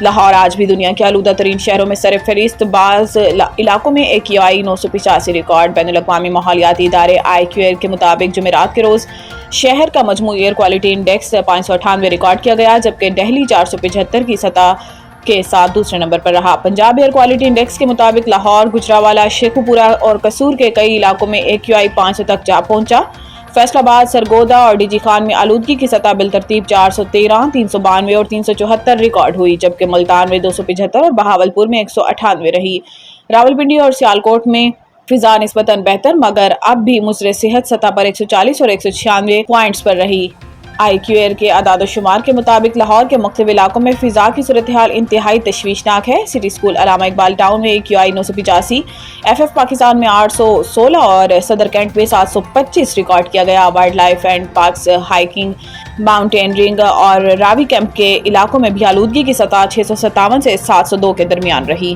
لاہور آج بھی دنیا کے آلودہ ترین شہروں میں سر فہرست، بعض علاقوں میں AQI 985 ریکارڈ۔ بین الاقوامی ماحولیاتی ادارے IQAir کے مطابق جمعرات کے روز شہر کا مجموعی ایئر کوالٹی انڈیکس 598 ریکارڈ کیا گیا، جبکہ دہلی 475 کی سطح کے ساتھ دوسرے نمبر پر رہا۔ پنجاب ایئر کوالٹی انڈیکس کے مطابق لاہور، گجرانوالہ، شیخوپورہ اور قصور کے کئی علاقوں میں AQI 500 تک جا پہنچا۔ فیصل آباد، سرگودا اور DG خان میں آلودگی کی سطح بالترتیب 413، 392 اور 374 ریکارڈ ہوئی، جبکہ ملتان میں 275 اور بہاولپور میں 198 رہی۔ راولپنڈی اور سیالکوٹ میں فضا نسبتاً بہتر مگر اب بھی مضر صحت سطح پر 140 اور 196 پوائنٹس پر رہی۔ IQAir کے اعداد و شمار کے مطابق لاہور کے مختلف علاقوں میں فضا کی صورتحال انتہائی تشویشناک ہے۔ سٹی اسکول علامہ اقبال ٹاؤن میں AQI 985، FF پاکستان میں 816 اور صدر کینٹ میں 725 ریکارڈ کیا گیا۔ Wild life and parks, hiking, mountaineering اور راوی کیمپ کے علاقوں میں بھی آلودگی کی سطح 657 سے 702 کے درمیان رہی۔